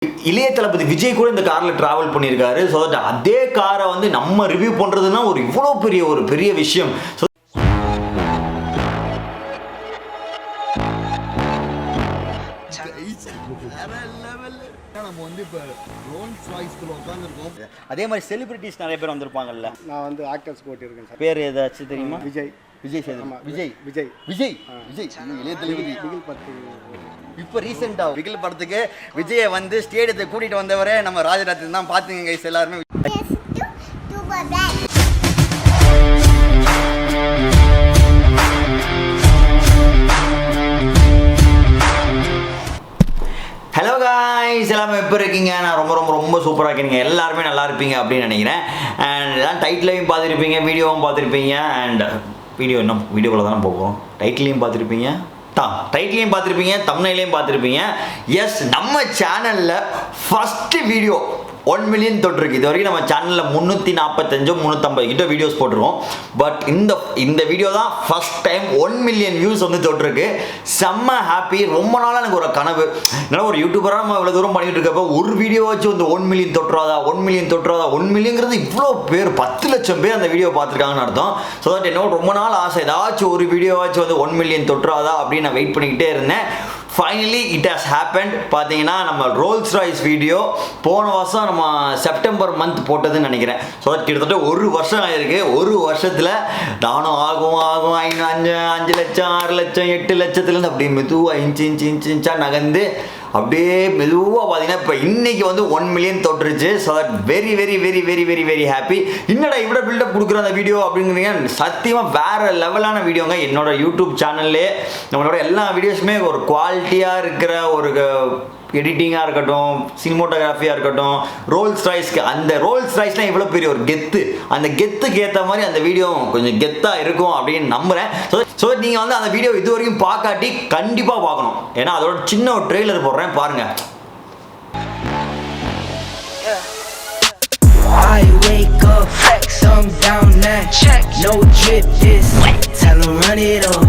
இளைய தளபதி விஜய் கூட இந்த காரில் ட்ராவல் பண்ணியிருக்காரு. ஸோ தட் அதே காரை வந்து நம்ம ரிவ்யூ பண்ணுறதுன்னா ஒரு இவ்வளோ பெரிய விஷயம். ஸோ நம்ம வந்து இப்போ ரோல்ஸ் ராய்ஸ்குள்ள உட்காந்துருக்கோம். அதே மாதிரி செலிபிரிட்டிஸ் நிறைய பேர் வந்திருப்பாங்கல்ல. நான் வந்து ஆக்டர்ஸ் போட்டிருக்கேன் சார். பேர் ஏதாச்சும் தெரியுமா? விஜய் சேதுமா. விஜய் இளைய தளபதி பிகில் படத்துக்கு இப்போ ரீசெண்டாக பிகில் படத்துக்கு விஜயை வந்து ஸ்டேடியத்தை கூட்டிகிட்டு வந்தவரே நம்ம ராஜராஜன் தான். பார்த்துங்க கைஸ் எல்லாருமே. ஹலோ காய்ஸ், எல்லாமே எப்போ இருக்கீங்க? நான் ரொம்ப சூப்பராக இருக்கீங்க. எல்லாருமே நல்லா இருப்பீங்க அப்படின்னு நினைக்கிறேன். அண்ட் எல்லாம் டைட்டிலையும் பார்த்துருப்பீங்க, வீடியோவும் பார்த்துருப்பீங்க. அண்ட் வீடியோக்குள்ள தானே போகிறோம். டைட்டிலையும் பார்த்துருப்பீங்க, தம்ப்நெயிலையும் பார்த்துருப்பீங்க. எஸ், நம்ம சேனலில் ஃபஸ்ட்டு வீடியோ 1 மில்லியன் தொட்டிருக்கு. இது வரைக்கும் நம்ம சேனலில் 345 350 கிட்ட வீடியோஸ் போட்டிருக்கோம். பட் இந்த வீடியோ தான் ஃபஸ்ட் டைம் 1 மில்லியன் வியூஸ் வந்து தொட்டிருக்கு. செம்ம ஹாப்பி. ரொம்ப நாளாக எனக்கு ஒரு கனவு. ஏன்னா ஒரு யூடியூபராக நம்ம இவ்வளோ தூரம் பண்ணிட்டு இருக்கப்போ ஒரு வீடியோ வச்சு வந்து 1 மில்லியன் தொட்டுறாதா. 1 மில்லியங்கிறது இவ்வளோ பேர், 10 லட்சம் பேர் அந்த வீடியோ பார்த்துருக்காங்கன்னு அர்த்தம். ஸோ தட் என்னோட ரொம்ப நாள் ஆசை, ஏதாச்சும் ஒரு வீடியோவாச்சும் வந்து 1 மில்லியன் தொட்டுறாதா அப்படின்னு நான் வெயிட் பண்ணிக்கிட்டே இருந்தேன். Finally it has happened. பார்த்தீங்கன்னா நம்ம ரோல்ஸ் ராய்ஸ் வீடியோ போன வருஷம் நம்ம செப்டம்பர் மந்த் போட்டதுன்னு நினைக்கிறேன். ஸோ கிட்டத்தட்ட 1 வருஷம் ஆகிருக்கு. 1 வருஷத்தில் நானும் ஆகும் 5 லட்சம் 6 லட்சம் 8 லட்சத்துலேருந்து அப்படியே மெதுவாக இன்ச்சாக நகர்ந்து அப்படியே மெதுவாக பார்த்தீங்கன்னா இப்போ இன்னைக்கு வந்து 1 மில்லியன் தொட்டுருச்சு. So that very happy. என்னடா இவ்வளோ பில்டப் கொடுக்குற அந்த வீடியோ அப்படிங்கிறீங்க. சத்தியமாக வேறு லெவலான வீடியோங்க. என்னோட யூடியூப் சேனல்லே நம்மளோட எல்லா வீடியோஸுமே ஒரு குவாலிட்டியாக இருக்கிற ஒரு எடிட்டிங்காக இருக்கட்டும், சினிமோட்டோகிராஃபியாக இருக்கட்டும், ரோல்ஸ் ராய்ஸ்க்கு அந்த ரோல்ஸ் ராய்ஸ்லாம் இவ்வளோ பெரிய ஒரு கெத்து. அந்த கெத்துக்கு ஏற்ற மாதிரி அந்த வீடியோ கொஞ்சம் கெத்தாக இருக்கும் அப்படின்னு நம்புகிறேன். ஸோ நீங்கள் வந்து அந்த வீடியோ இது வரைக்கும் பார்க்காட்டி கண்டிப்பாக பார்க்கணும். ஏன்னா அதோட சின்ன ஒரு ட்ரெய்லர் போடுறேன், பாருங்கள். I wake up, thumb down now, check, no drip this, tell 'em run it up,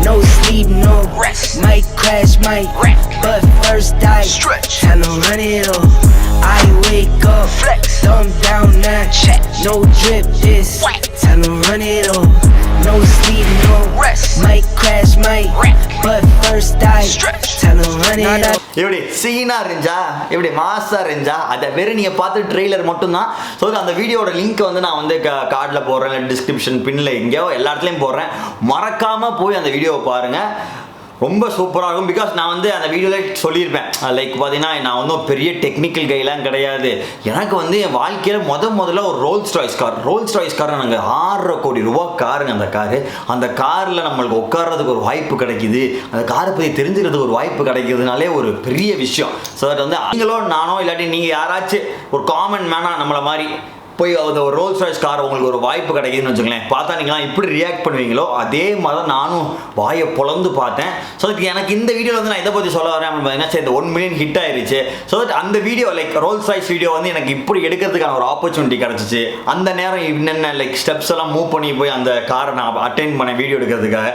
no sleep, no rest, might crash, might wreck, but first I stretch, tell 'em run it up. I wake up, flex, thumb down now, check, no drip this, tell 'em run it up, no sleep, no rest, might crash, might wreck, but first I stretch, tell 'em run it up. எப்படி சீனாக இருந்துச்சா, எப்படி மாசாக இருந்துச்சா, அதை வெறும் நீங்கள் பார்த்து ட்ரெய்லர் மட்டும்தான். ஸோ அந்த வீடியோட லிங்க் வந்து நான் வந்து கார்டில் போடுறேன், இல்லை டிஸ்கிரிப்ஷன் பின்னில் எங்கேயோ எல்லா இடத்துலையும் போடுறேன். மறக்காமல் போய் அந்த வீடியோவை பாருங்கள். ரொம்ப சூப்பராக இருக்கும். பிகாஸ் நான் வந்து அந்த வீடியோவில் சொல்லியிருப்பேன், லைக் பார்த்தீங்கன்னா நான் வந்து பெரிய டெக்னிக்கல் கைலாம் கிடையாது. எனக்கு வந்து என் வாழ்க்கையில் முதல்ல ஒரு ரோல்ஸ் ராய்ஸ் கார் நாங்கள் 6.5 கோடி ரூபா காருங்க. அந்த காரில் நம்மளுக்கு உட்கார்றதுக்கு ஒரு வாய்ப்பு கிடைக்குது, அந்த காரை பற்றி தெரிஞ்சுக்கிறதுக்கு ஒரு வாய்ப்பு கிடைக்கிறதுனாலே ஒரு பெரிய விஷயம். ஸோ அது வந்து நீங்களோ நானோ இல்லாட்டி நீங்கள் யாராச்சும் ஒரு காமன் மேனாக நம்மளை மாதிரி போய் அந்த ஒரு ரோல்ஸ் ராய்ஸ் கார் உங்களுக்கு ஒரு வாய்ப்பு கிடைக்குதுன்னு வச்சுக்கலேன். பார்த்தா நீங்களாம் இப்படி ரியாக்ட் பண்ணுவீங்களோ அதே மாதிரி தான் நானும் வாயை பொழந்து பார்த்தேன். ஸோ அதுக்கு எனக்கு இந்த வீடியோவில் வந்து நான் இதை பற்றி சொல்ல வரேன் அப்படின்னு பார்த்தீங்கன்னா, சரி இந்த 1 மில்லியன் ஹிட் ஆயிடுச்சு. ஸோ தட் அந்த video like Rolls Royce video வந்து எனக்கு இப்படி எடுக்கிறதுக்கான ஒரு ஆப்பர்ச்சுனிட்டி கிடச்சிச்சு. அந்த நேரம் என்னென்ன லைக் ஸ்டெப்ஸ் எல்லாம் மூவ் பண்ணி போய் அந்த காரை நான் அட்டென்ட் பண்ண வீடியோ எடுக்கிறதுக்காக.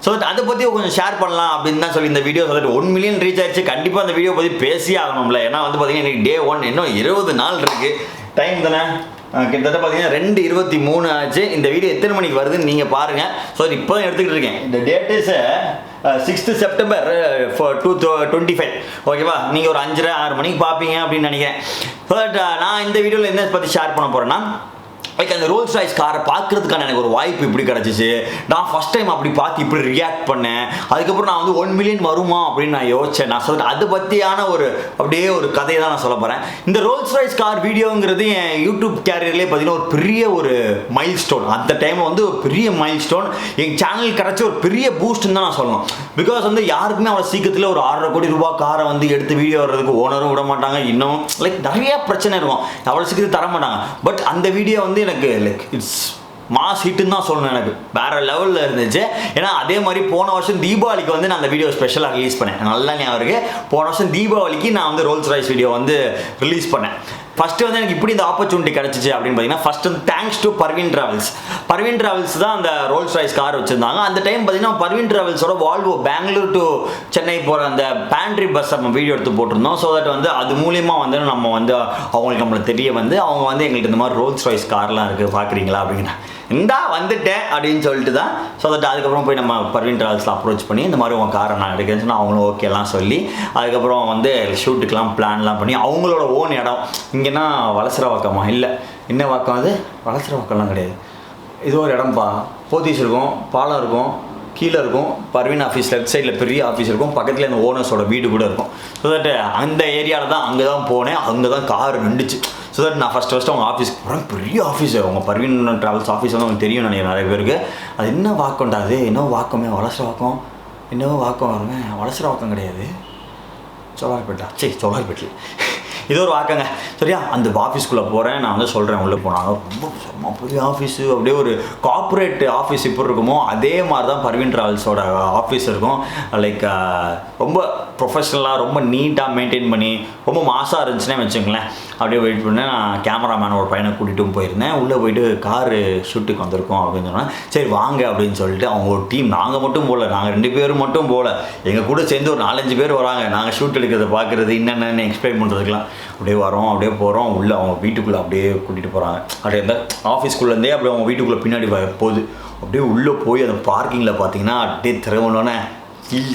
ஸோ அதை பற்றி கொஞ்சம் ஷேர் பண்ணலாம் அப்படின்னு தான் சொல்லி இந்த video. So that 1 million reach ஆயிடுச்சு. கண்டிப்பாக அந்த வீடியோ பற்றி பேசியே ஆகணும்ல. ஏன்னா வந்து பார்த்தீங்கன்னா எனக்கு Day 1 இன்னும் 20 நாள் இருக்குது. டைம் தானே கிட்டத்தட்ட பார்த்தீங்கன்னா 2:23 ஆச்சு. இந்த வீடியோ எத்தனை மணிக்கு வருதுன்னு நீங்கள் பாருங்கள். ஸோ இப்போ தான் எடுத்துக்கிட்டு இருக்கேன். இந்த டேட் இஸ் 6th September 2025. ஓகேவா? நீங்கள் ஒரு 5:30 மணிக்கு பார்ப்பீங்க அப்படின்னு நினைக்கிறேன். பட் நான் இந்த வீடியோவில் என்ன பற்றி ஷேர் பண்ண போகிறேன்னா, லைக் அந்த ரோல்ஸ் ராய்ஸ் காரை பார்க்கறதுக்கான எனக்கு ஒரு வாய்ப்பு இப்படி கிடச்சிச்சு. நான் ஃபஸ்ட் டைம் அப்படி பார்த்து இப்படி ரியாக்ட் பண்ணேன். அதுக்கப்புறம் நான் வந்து 1 மில்லியன் வருமா அப்படின்னு நான் யோசித்தேன். நான் சொல்லிட்டு அது பற்றியான அப்படியே ஒரு கதையை தான் நான் சொல்ல போகிறேன். இந்த ரோல்ஸ் ராய்ஸ் கார் வீடியோங்கிறது என் யூடியூப் கேரியர்லேயே பார்த்தீங்கன்னா ஒரு பெரிய ஒரு மைல் ஸ்டோன். அந்த டைமில் வந்து ஒரு பெரிய மைல் ஸ்டோன். எங்கள் சேனல் கிடச்ச ஒரு பெரிய பூஸ்ட்னு தான் நான் சொல்லணும். பிகாஸ் வந்து யாருக்குமே அவ்வளோ சீக்கிரத்தில் ஒரு 6.5 கோடி ரூபா காரை வந்து எடுத்து வீடியோ வர்றதுக்கு ஓனரும் விட மாட்டாங்க. இன்னும் லைக் நிறைய பிரச்சனை இருக்கும், அவ்வளோ சீக்கிரம் தர மாட்டாங்க. பட் அந்த வீடியோ வந்து எனக்கு லைக் இட்ஸ் மாஸ் ஹிட்டுன்னு தான் சொல்லணும். எனக்கு வேறு லெவலில் இருந்துச்சு. ஏன்னா அதே மாதிரி போன வருஷம் தீபாவளிக்கு வந்து நான் அந்த வீடியோ ஸ்பெஷலாக ரிலீஸ் பண்ணேன். நல்லா ஞாபகம் இருக்குது. போன வருஷம் தீபாவளிக்கு நான் வந்து ரோல்ஸ் ராய்ஸ் வீடியோ வந்து ரிலீஸ் பண்ணேன். ஃபஸ்ட்டு வந்து எனக்கு இப்படி இந்த ஆப்பர்ச்சுனிட்டி கிடச்சிச்சு அப்படின்னு பார்த்தீங்கன்னா ஃபஸ்ட் வந்து தேங்க்ஸ் டு பர்வீன் டிராவல்ஸ் தான் அந்த ரோல்ஸ் ராய்ஸ் கார் வச்சுருந்தாங்க. அந்த டைம் பார்த்தீங்கன்னா பர்வீன் டிராவல்ஸோட வால்வோ பெங்களூர் டு சென்னை போகிற அந்த பேண்ட்ரி பஸ் நம்ம வீடியோ எடுத்து போட்டிருந்தோம். ஸோ தட் வந்து அது மூலியமாக வந்து நம்ம வந்து அவங்களுக்கு நம்மளை தெரிய வந்து அவங்க வந்து எங்களுக்கு இந்த மாதிரி ரோல்ஸ் ராய்ஸ் கார்லாம் இருக்குது பார்க்குறீங்களா அப்படின்னா இந்தா வந்துட்டேன் அப்படின்னு சொல்லிட்டு தான். ஸோ தட் அதுக்கப்புறம் போய் நம்ம பர்வீன் டிராவல்ஸில் அப்ரோச் பண்ணி இந்த மாதிரி உங்கள் காரை நான் எடுக்கிறேன்னு சொன்னால் அவங்களும் ஓகேலாம் சொல்லி அதுக்கப்புறம் வந்து ஷூட்டுக்கெலாம் பிளான்லாம் பண்ணி அவங்களோட ஓன் இடம் இங்கேனா வலசரவாக்கமா இல்லை என்ன வாக்கம் அது வலசரவாக்கம்லாம் கிடையாது. இது ஒரு இடம்ப்பா போத்தீஸ் இருக்கும் பாலம் இருக்கும் கீழே இருக்கும் பர்வீன் ஆஃபீஸ் லெஃப்ட் சைடில் பெரிய ஆஃபீஸ் இருக்கும் பக்கத்தில் இந்த ஓனர்ஸோட வீடு கூட இருக்கும். ஸோ தட் அந்த ஏரியாவில் தான் அங்கே தான் போனேன் அங்கே தான் கார் நின்றுச்சு. ஸோ தட் நான் ஃபஸ்ட்டு அவங்க ஆஃபீஸ்க்கு போகிறேன் பெரிய ஆஃபீஸ் அவங்க பர்வீன் ட்ராவல்ஸ் ஆஃபீஸ் வந்து அவங்க தெரியும் நினைக்கிறேன் நிறைய பேருக்கு. அது என்ன வாக்கம்டா அது என்ன வாக்கமே வலசர வாக்கம் என்னவோ வாக்கம் வருங்க வலசர வாக்கம் கிடையாது சோழார்பேட்டில் இது ஒரு வாக்கங்க சரியா. அந்த ஆஃபீஸ்க்குள்ளே போகிறேன் நான் வந்து சொல்கிறேன் உள்ளே போனாங்க ரொம்ப பெரிய ஆஃபீஸு அப்படியே ஒரு கார்ப்பரேட் ஆஃபீஸ் இப்போ இருக்குமோ அதே மாதிரி தான் பர்வீன் ட்ராவல்ஸோட ஆஃபீஸ் இருக்கும். லைக் ரொம்ப ப்ரொஃபஷ்னலாக ரொம்ப நீட்டாக மெயின்டைன் பண்ணி ரொம்ப மாசாக இருந்துச்சுன்னே வச்சுங்களேன். அப்படியே வெயிட் பண்ணேன். நான் கேமராமேன் ஒரு பையனை கூட்டிகிட்டும் போயிருந்தேன். உள்ளே போயிட்டு காரு ஷூட்டுக்கு வந்திருக்கோம் அப்படின்னு சொன்னேன். சரி வாங்க அப்படின்னு சொல்லிட்டு அவங்க ஒரு டீம் நாங்கள் மட்டும் போகல நாங்கள் 2 பேரும் மட்டும் போகல எங்கள் கூட சேர்ந்து ஒரு 4-5 பேர் வராங்க. நாங்கள் ஷூட் எடுக்கிறத பார்க்குறது என்னென்னு எக்ஸ்பிளைன் பண்ணுறதுக்கெலாம் அப்படியே வரோம் அப்படியே போகிறோம் உள்ளே அவங்க வீட்டுக்குள்ளே அப்படியே கூட்டிகிட்டு போகிறாங்க. அப்படியே இந்த ஆஃபீஸ்க்குள்ளேருந்தே அப்படியே அவங்க வீட்டுக்குள்ளே பின்னாடி போகுது. அப்படியே உள்ளே போய் அந்த பார்க்கிங்கில் பார்த்தீங்கன்னா அப்படியே திறவனோன்னே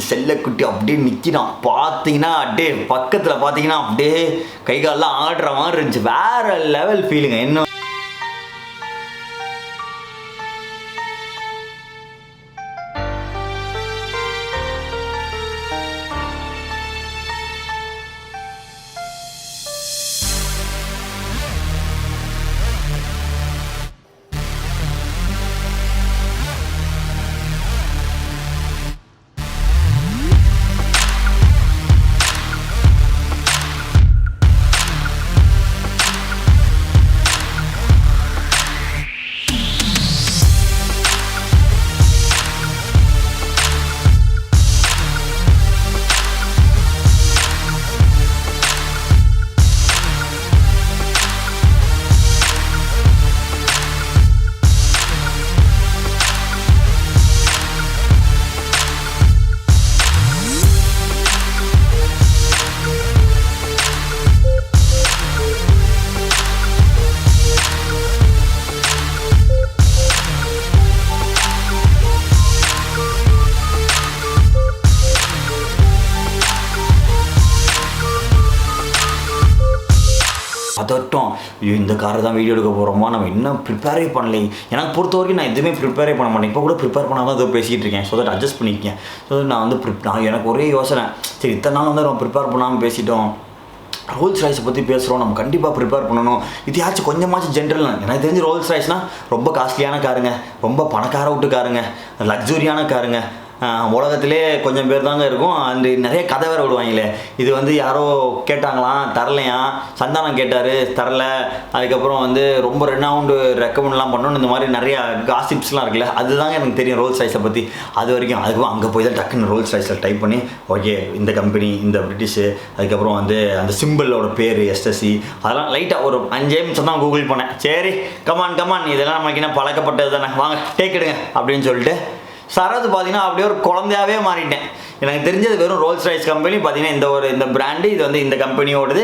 செல்லக்குட்டி அப்படியே நிற்கிறான். பார்த்தீங்கன்னா அப்படியே பக்கத்தில் பார்த்தீங்கன்னா அப்படியே கை காலெலாம் ஆடுற மாதிரி இருந்துச்சு. வேறு லெவல் ஃபீலுங்க. என்ன அதட்டும் ஐயோ இந்த காரை தான் வீடியோ எடுக்க போகிறோமா நம்ம இன்னும் ப்ரிப்பேரே பண்ணலை. எனக்கு பொறுத்த வரைக்கும் நான் எதுவுமே ப்ரிப்பேரே பண்ண மாட்டேன். இப்போ கூட ப்ரிப்பேர் பண்ணாமல் தான் பேசிகிட்டு இருக்கேன். ஸோ தட் அட்ஜஸ்ட் பண்ணிக்கேன். ஸோ நான் வந்து நான் எனக்கு ஒரே யோசனை சரி இத்தனை நாள் வந்து நம்ம ப்ரிப்பேர் பண்ணாமல் பேசிட்டோம் ரோல்ஸ் ராய்ஸை பற்றி பேசுகிறோம் நம்ம கண்டிப்பாக ப்ரிப்பேர் பண்ணணும். இதையாச்சும் கொஞ்சமாச்சும் ஜென்ரல் எனக்கு தெரிஞ்சு ரோல்ஸ் ராய்ஸ்னால் ரொம்ப காஸ்ட்லியான காருங்க ரொம்ப பணக்கார விட்டு காருங்க லக்ஸுரியான காருங்க உலகத்திலே கொஞ்சம் பேர் தாங்க இருக்கும். அந்த நிறைய கதை வேறு விடுவாங்களே இது வந்து யாரோ கேட்டாங்களாம் தரலையா சந்தானம் கேட்டார் தரல அதுக்கப்புறம் வந்து ரொம்ப ரெனவுண்டு ரெக்கமெண்ட்லாம் பண்ணணும் இந்த மாதிரி நிறையா காசிப்ஸ்லாம் இருக்குல்ல அதுதாங்க எனக்கு தெரியும் ரோல்ஸ் ராய்ஸை பற்றி. அது வரைக்கும் அதுக்கப்புறம் அங்கே போய் தான் டக்குன்னு ரோல்ஸ் ராய்ஸில் டைப் பண்ணி ஓகே இந்த கம்பெனி இந்த பிரிட்டிஷு அதுக்கப்புறம் வந்து அந்த சிம்பிளோட பேர் எஸ்எஸ்சி அதெல்லாம் லைட்டாக ஒரு 5 நிமிஷம் தான் கூகுள் பண்ணேன். சரி கமான் இதெல்லாம் நமக்கு என்ன பழக்கப்பட்டது தானே வாங்க டேக் எடுங்க அப்படின்னு சொல்லிட்டு சரது பார்த்தீங்கன்னா அப்படியே ஒரு குழந்தையாகவே மாறிட்டேன். எனக்கு தெரிஞ்சது வெறும் ரோல்ஸ் ராய்ஸ் கம்பெனி பார்த்தீங்கன்னா இந்த பிராண்டு இது வந்து இந்த கம்பெனியோடது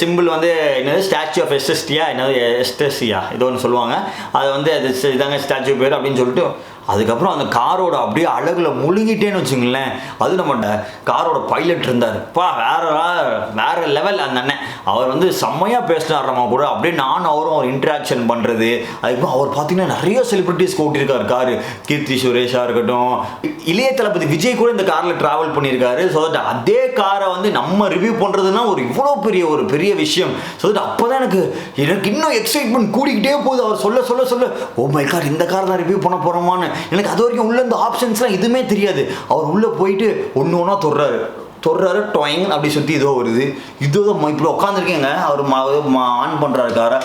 சிம்பிள் வந்து என்னது ஸ்டாச்சு ஆஃப் எஸ்எஸ்டியா என்னது எஸ்எஸ்சியா இது ஒன்று சொல்லுவாங்க அது வந்து அது இதாங்க ஸ்டாச்சு பேர் அப்படின்னு சொல்லிட்டு அதுக்கப்புறம் அந்த காரோட அப்படியே அழகுல முழுங்கிட்டேன்னு வச்சுங்களேன். அது நம்ம காரோட பைலட் இருந்தார் வேற லெவல் அந்த அண்ணன் அவர் வந்து செம்மையாக பேசினார் கூட அப்படியே நானும் அவரும் ஒரு இன்ட்ராக்ஷன் பண்ணுறது. அதுக்கப்புறம் அவர் பார்த்தீங்கன்னா நிறைய செலிபிரிட்டிஸ் ஓட்டியிருக்காரு காரு கீர்த்தி சுரேஷாக இருக்கட்டும் இளைய தளபதி விஜய் கூட இந்த காரில் ட்ராவல் பண்ணியிருக்காரு. ஸோ தட் அதே காரை வந்து நம்ம ரிவ்யூ பண்ணுறதுனா இவ்வளோ பெரிய விஷயம். ஸோ தட் அப்போ தான் எனக்கு இன்னும் எக்ஸைட்மெண்ட் கூடிக்கிட்டே போகுது. அவர் சொல்ல ஓ மை கார் இந்த கார் தான் ரிவ்யூ பண்ண போகிறோமான்னு எனக்கு அது வரைக்கும் உள்ள இந்த ஆப்ஷன்ஸ்லாம் எதுவுமே தெரியாது. அவர் உள்ளே போயிட்டு ஒன்று ஒன்றா தொடுறாரு டொயிங் அப்படி சுற்றி இதோ வருது இதோ இப்படி உட்காந்துருக்கேங்க. அவர் ஆன் பண்ணுறாரு காரை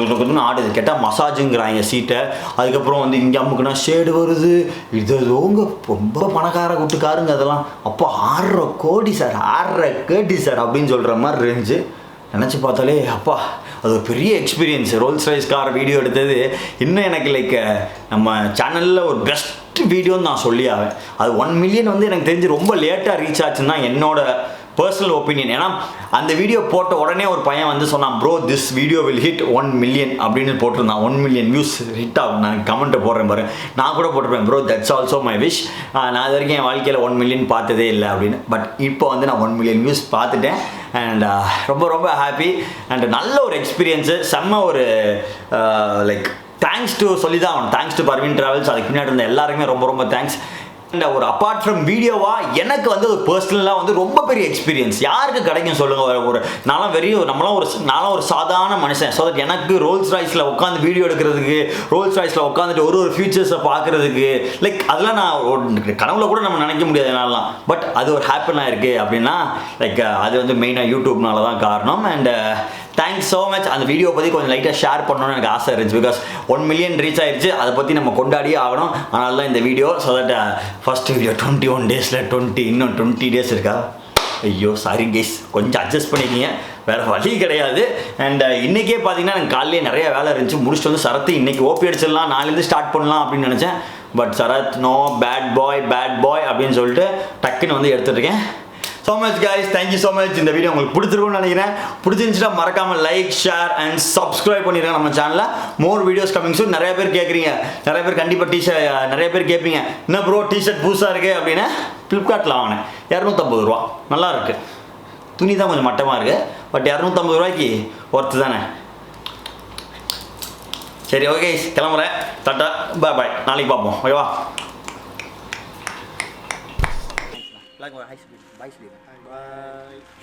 துக்கு ஆடுது கேட்டால் மசாஜுங்கிறாங்க சீட்டை. அதுக்கப்புறம் வந்து இங்கே அம்முக்குன்னா ஷேடு வருது இதோங்க ரொம்ப பணக்கார கூட்டு காருங்க அதெல்லாம். அப்போ 6.5 கோடி சார் அப்படின்னு சொல்கிற மாதிரி இருந்துச்சு. நினச்சி பார்த்தாலே அப்பா அது ஒரு பெரிய experience. Rolls Royce car video எடுத்தது இன்னும் எனக்கு லைக் நம்ம சேனலில் ஒரு பெஸ்ட் வீடியோன்னு நான் சொல்லி ஆவேன். அது 1 மில்லியன் வந்து எனக்கு தெரிஞ்சு ரொம்ப லேட்டாக ரீச் ஆச்சுன்னு தான் என்னோட பர்சனல் ஒப்பீனியன். ஏன்னா அந்த வீடியோ போட்ட உடனே ஒரு பையன் வந்து சொன்னான், bro this video will hit 1 million அப்படின்னு போட்டிருந்தான். 1 மில்லியன் வியூஸ் ஹிட் ஆகும். நான் கமெண்ட்டை போடுறேன் பாரு, நான் கூட போட்டிருப்பேன் bro that's also my wish. நான் இது வரைக்கும் என் வாழ்க்கையில் 1 மில்லியன் பார்த்ததே இல்லை அப்படின்னு. பட் இப்போ வந்து நான் 1 மில்லியன் வியூஸ் பார்த்துட்டேன். அண்ட் ரொம்ப ரொம்ப ஹாப்பி அண்ட் நல்ல ஒரு எக்ஸ்பீரியன்ஸு. செம்ம ஒரு லைக் தேங்க்ஸ் டு சொல்லி தான் ஆகணும். Thanks to Parveen travels. அதுக்கு பின்னாடி இருந்த எல்லாருக்குமே ரொம்ப ரொம்ப தேங்க்ஸ். அண்ட் ஒரு அப்பார்ட் ஃப்ரம் வீடியோவா எனக்கு வந்து ஒரு பர்சனலாக வந்து ரொம்ப பெரிய எக்ஸ்பீரியன்ஸ் யாருக்கு கிடைக்கும் சொல்லுங்கள். ஒரு நான்லாம் ஒரு சாதாரண மனுஷன். ஸோ தட் எனக்கு ரோல்ஸ் ராய்ஸில் உட்காந்து வீடியோ எடுக்கிறதுக்கு, ரோல்ஸ் ராய்ஸில் உட்காந்துட்டு ஒரு ஃபியூச்சர்ஸை பார்க்குறதுக்கு லைக் அதெல்லாம் நான் கனவுல கூட நம்ம நினைக்க முடியாது என்னாலாம். பட் அது ஒரு ஹாப்பினாக இருக்குது அப்படின்னா லைக் அது வந்து மெயினாக யூடியூப்னால தான் காரணம். And thanks so much. அந்த வீடியோ பற்றி கொஞ்சம் லைட்டாக ஷேர் பண்ணணும்னு எனக்கு ஆசை இருந்துச்சு. பிகாஸ் 1 மில்லியன் ரீச் ஆயிடுச்சு, அதை பற்றி நம்ம கொண்டாடியே ஆகணும். அதனால தான் இந்த video. So that first video 21 டேஸில் 20 இன்னும் 20 டேஸ் இருக்கா? ஐயோ சாரி கைஸ், கொஞ்சம் அட்ஜஸ்ட் பண்ணிக்கிங்க, வேறு வழி கிடையாது. அண்ட் இன்றைக்கே பார்த்தீங்கன்னா எனக்கு காலையிலே நிறைய வேலை இருந்துச்சு. முடிச்சுட்டு வந்து சரத்து இன்றைக்கி ஓபி அடிச்சிடலாம், நாளையிலேருந்து ஸ்டார்ட் பண்ணலாம் அப்படின்னு நினச்சேன். But Sarath no bad boy அப்படின்னு சொல்லிட்டு டக்குன்னு வந்து எடுத்துகிட்ருக்கேன். So much guys, thank you so much. இந்த வீடியோ உங்களுக்கு பிடிச்சிருக்கும்னு நினைக்கிறேன். பிடிச்சிருந்துச்சுன்னா மறக்காமல் லைக், ஷேர் அண்ட் சப்ஸ்கிரைப் பண்ணிடுங்க நம்ம சேனலில். More videos coming soon. நிறைய பேர் கேட்குறீங்க, நிறைய பேர் கண்டிப்பாக நிறைய பேர் கேட்பீங்க, என்ன ப்ரோ டிஷர்ட் புதுசாக இருக்குது அப்படின்னு. ஃப்ளிப்கார்ட்டில் வாங்கினேன், 250 ரூபா. நல்லா இருக்குது, துணி தான் கொஞ்சம் மட்டமாக இருக்குது, பட் 250 ரூபாய்க்கு ஒர்த்து தானே. சரி ஓகே கிளம்புறேன், டாட்டா பாய், நாளைக்கு பார்ப்போம், ஓகேவா? Bye.